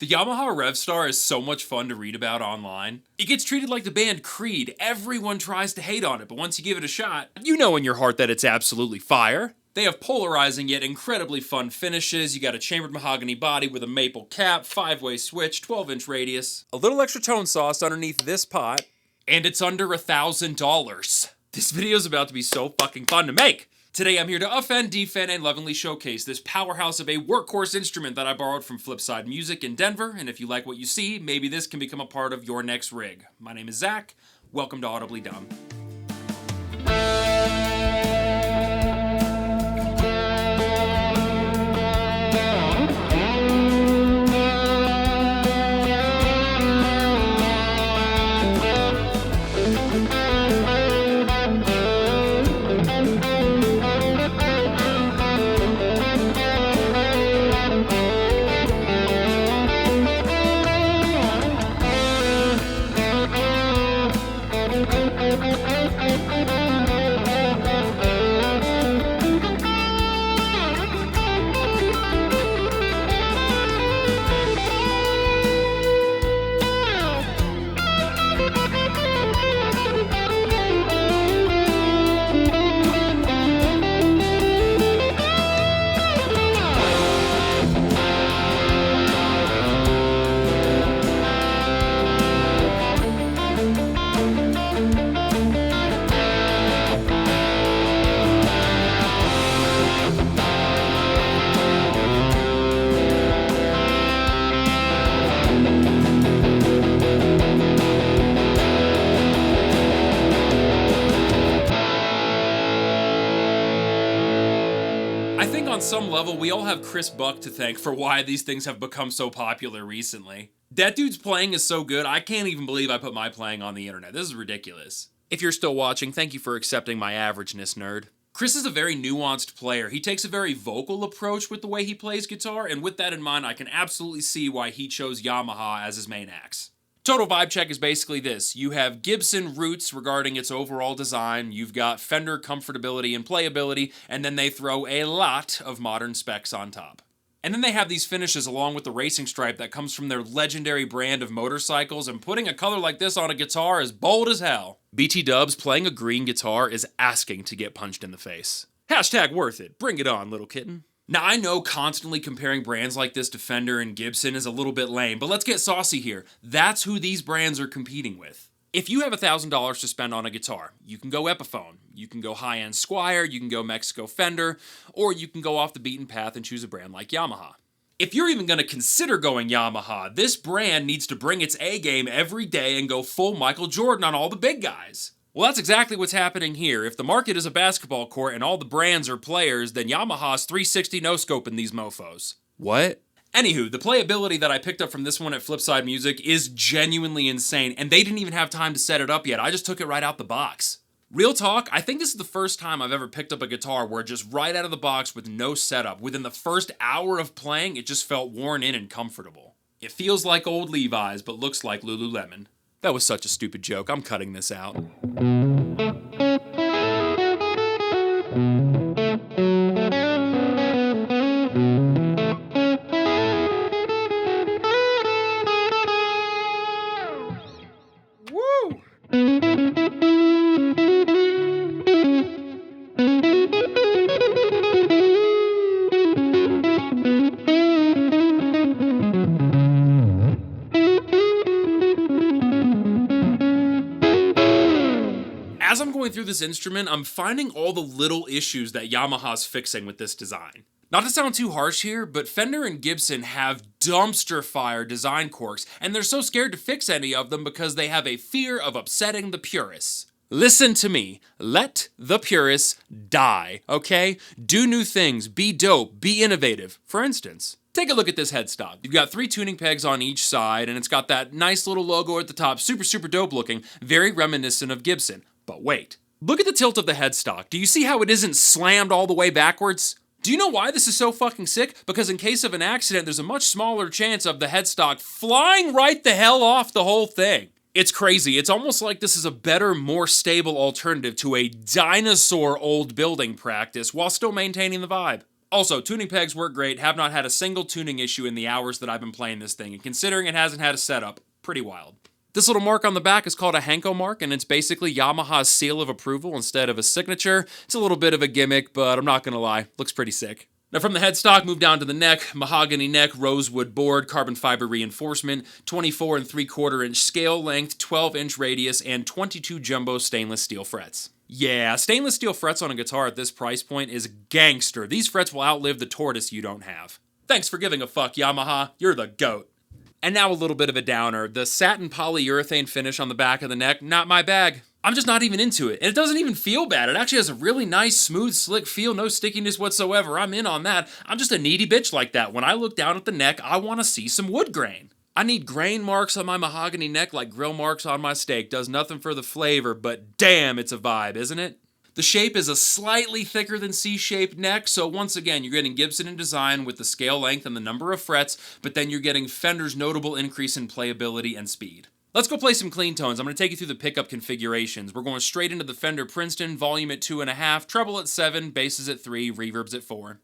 The Yamaha Revstar is so much fun to read about online. It gets treated like the band Creed. Everyone tries to hate on it, but once you give it a shot, you know in your heart that it's absolutely fire. They have polarizing yet incredibly fun finishes. You got a chambered mahogany body with a maple cap, 5-way switch, 12-inch radius, a little extra tone sauce underneath this pot, and it's under $1,000. This video is about to be so fucking fun to make. Today I'm here to offend, defend, and lovingly showcase this powerhouse of a workhorse instrument that I borrowed from Flipside Music in Denver, and if you like what you see, maybe this can become a part of your next rig. My name is Zach, welcome to Audibly Dumb. I think on some level, we all have Chris Buck to thank for why these things have become so popular recently. That dude's playing is so good, I can't even believe I put my playing on the internet. This is ridiculous. If you're still watching, thank you for accepting my averageness, nerd. Chris is a very nuanced player. He takes a very vocal approach with the way he plays guitar, and with that in mind, I can absolutely see why he chose Yamaha as his main axe. Total vibe check is basically this. You have Gibson roots regarding its overall design, you've got Fender comfortability and playability, and then they throw a lot of modern specs on top. And then they have these finishes along with the racing stripe that comes from their legendary brand of motorcycles, and putting a color like this on a guitar is bold as hell. BT Dubs playing a green guitar is asking to get punched in the face. Hashtag worth it. Bring it on, little kitten. Now, I know constantly comparing brands like this to Fender and Gibson is a little bit lame, but let's get saucy here. That's who these brands are competing with. If you have $1,000 to spend on a guitar, you can go Epiphone, you can go high-end Squier, you can go Mexico Fender, or you can go off the beaten path and choose a brand like Yamaha. If you're even going to consider going Yamaha, this brand needs to bring its A-game every day and go full Michael Jordan on all the big guys. Well, that's exactly what's happening here. If the market is a basketball court and all the brands are players, then Yamaha's 360 no-scoping these mofos. What? Anywho, the playability that I picked up from this one at Flipside Music is genuinely insane, and they didn't even have time to set it up yet. I just took it right out the box. Real talk, I think this is the first time I've ever picked up a guitar where just right out of the box with no setup, within the first hour of playing, it just felt worn in and comfortable. It feels like old Levi's, but looks like Lululemon. That was such a stupid joke. I'm cutting this out. Woo! As I'm going through this instrument, I'm finding all the little issues that Yamaha's fixing with this design. Not to sound too harsh here, but Fender and Gibson have dumpster fire design quirks, and they're so scared to fix any of them because they have a fear of upsetting the purists. Listen to me. Let the purists die, okay? Do new things, be dope, be innovative. For instance, take a look at this headstock. You've got 3 tuning pegs on each side, and it's got that nice little logo at the top, super dope looking, very reminiscent of Gibson. But wait, look at the tilt of the headstock. Do you see how it isn't slammed all the way backwards? Do you know why this is so fucking sick? Because in case of an accident, there's a much smaller chance of the headstock flying right the hell off the whole thing. It's crazy. It's almost like this is a better, more stable alternative to a dinosaur old building practice while still maintaining the vibe. Also, tuning pegs work great, have not had a single tuning issue in the hours that I've been playing this thing, and considering it hasn't had a setup, pretty wild. This little mark on the back is called a Henko mark, and it's basically Yamaha's seal of approval instead of a signature. It's a little bit of a gimmick, but I'm not gonna lie, looks pretty sick. Now from the headstock, move down to the neck, mahogany neck, rosewood board, carbon fiber reinforcement, 24 3/4 inch scale length, 12-inch radius, and 22 jumbo stainless steel frets. Yeah, stainless steel frets on a guitar at this price point is gangster. These frets will outlive the tortoise you don't have. Thanks for giving a fuck, Yamaha. You're the GOAT. And now a little bit of a downer. The satin polyurethane finish on the back of the neck, not my bag. I'm just not even into it. And it doesn't even feel bad. It actually has a really nice, smooth, slick feel, no stickiness whatsoever. I'm in on that. I'm just a needy bitch like that. When I look down at the neck, I want to see some wood grain. I need grain marks on my mahogany neck like grill marks on my steak. Does nothing for the flavor, but damn, it's a vibe, isn't it? The shape is a slightly thicker than C-shaped neck, so once again, you're getting Gibson in design with the scale length and the number of frets, but then you're getting Fender's notable increase in playability and speed. Let's go play some clean tones. I'm going to take you through the pickup configurations. We're going straight into the Fender Princeton, volume at 2.5, treble at 7, basses at 3, reverbs at 4.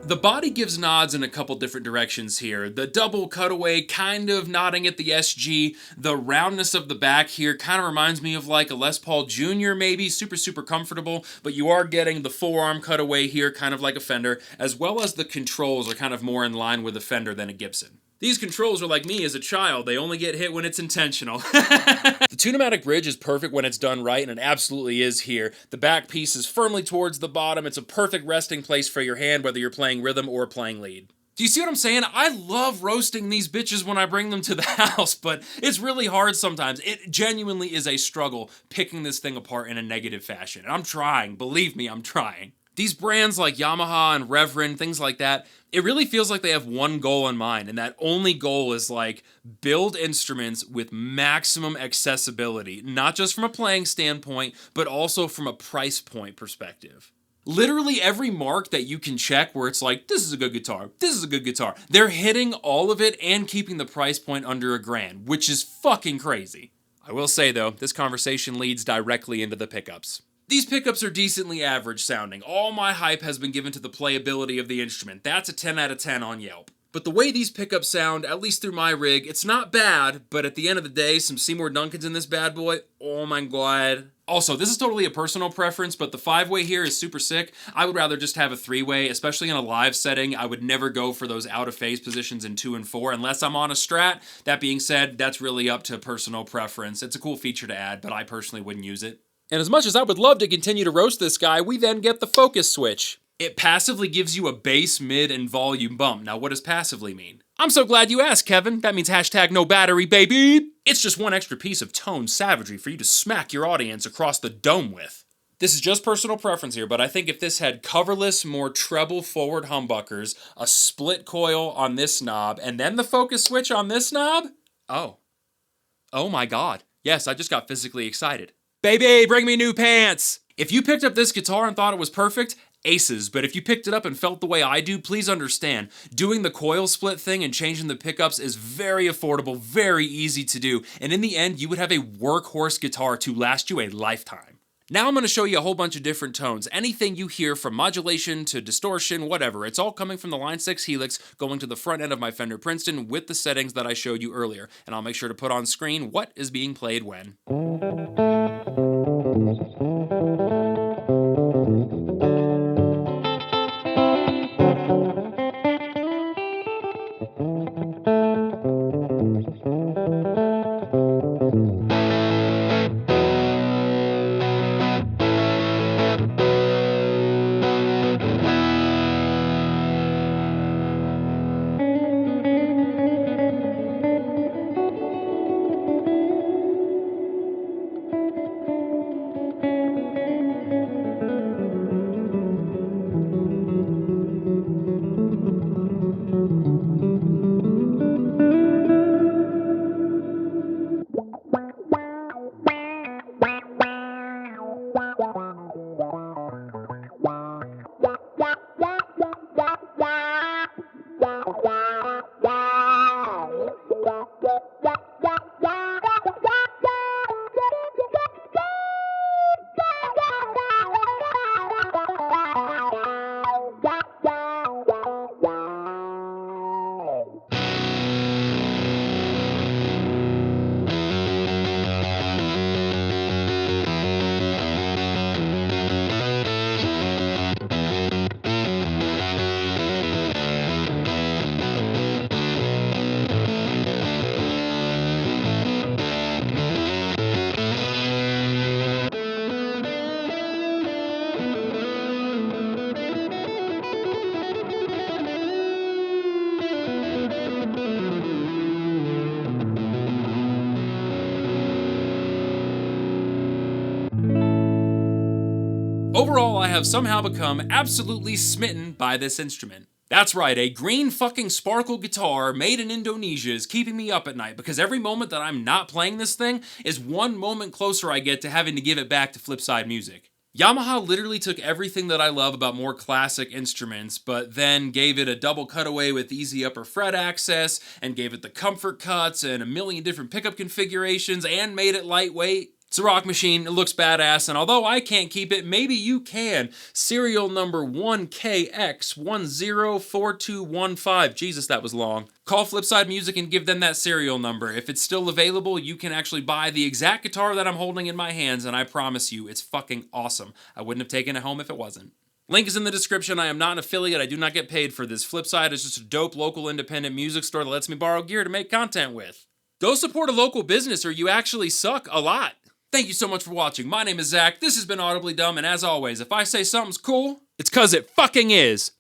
The body gives nods in a couple different directions here. The double cutaway kind of nodding at the SG. The roundness of the back here kind of reminds me of like a Les Paul Jr. maybe. Super comfortable, but you are getting the forearm cutaway here kind of like a Fender, as well as the controls are kind of more in line with a Fender than a Gibson. These controls are like me as a child. They only get hit when it's intentional. The To Matic Bridge is perfect when it's done right, and it absolutely is here. The back piece is firmly towards the bottom. It's a perfect resting place for your hand, whether you're playing rhythm or playing lead. Do you see what I'm saying? I love roasting these bitches when I bring them to the house, but it's really hard sometimes. It genuinely is a struggle picking this thing apart in a negative fashion. And I'm trying. Believe me, I'm trying. These brands like Yamaha and Reverend, things like that, it really feels like they have one goal in mind, and that only goal is like build instruments with maximum accessibility, not just from a playing standpoint, but also from a price point perspective. Literally every mark that you can check where it's like, this is a good guitar, this is a good guitar, they're hitting all of it and keeping the price point under $1,000, which is fucking crazy. I will say though, this conversation leads directly into the pickups. These pickups are decently average sounding. All my hype has been given to the playability of the instrument. That's a 10 out of 10 on Yelp. But the way these pickups sound, at least through my rig, it's not bad, but at the end of the day, some Seymour Duncans in this bad boy, oh my god. Also, this is totally a personal preference, but the 5-way here is super sick. I would rather just have a 3-way, especially in a live setting. I would never go for those out-of-phase positions in 2 and 4 unless I'm on a Strat. That being said, that's really up to personal preference. It's a cool feature to add, but I personally wouldn't use it. And as much as I would love to continue to roast this guy, we then get the focus switch. It passively gives you a bass, mid, and volume bump. Now, what does passively mean? I'm so glad you asked, Kevin. That means hashtag no battery, baby. It's just one extra piece of tone savagery for you to smack your audience across the dome with. This is just personal preference here, but I think if this had coverless, more treble forward humbuckers, a split coil on this knob, and then the focus switch on this knob, oh my god. Yes, I just got physically excited. Baby, bring me new pants! If you picked up this guitar and thought it was perfect, aces. But if you picked it up and felt the way I do, please understand, doing the coil split thing and changing the pickups is very affordable, very easy to do, and in the end, you would have a workhorse guitar to last you a lifetime. Now I'm going to show you a whole bunch of different tones. Anything you hear from modulation to distortion, whatever, it's all coming from the Line 6 Helix going to the front end of my Fender Princeton with the settings that I showed you earlier. And I'll make sure to put on screen what is being played when. Overall, I have somehow become absolutely smitten by this instrument. That's right, a green fucking sparkle guitar made in Indonesia is keeping me up at night because every moment that I'm not playing this thing is one moment closer I get to having to give it back to Flipside Music. Yamaha literally took everything that I love about more classic instruments, but then gave it a double cutaway with easy upper fret access, and gave it the comfort cuts and a million different pickup configurations, and made it lightweight. It's a rock machine, it looks badass, and although I can't keep it, maybe you can. Serial number 1KX104215. Jesus, that was long. Call Flipside Music and give them that serial number. If it's still available, you can actually buy the exact guitar that I'm holding in my hands, and I promise you, it's fucking awesome. I wouldn't have taken it home if it wasn't. Link is in the description. I am not an affiliate. I do not get paid for this. Flipside is just a dope local independent music store that lets me borrow gear to make content with. Go support a local business or you actually suck a lot. Thank you so much for watching. My name is Zach. This has been Audibly Dumb, and as always, if I say something's cool, it's 'cause it fucking is.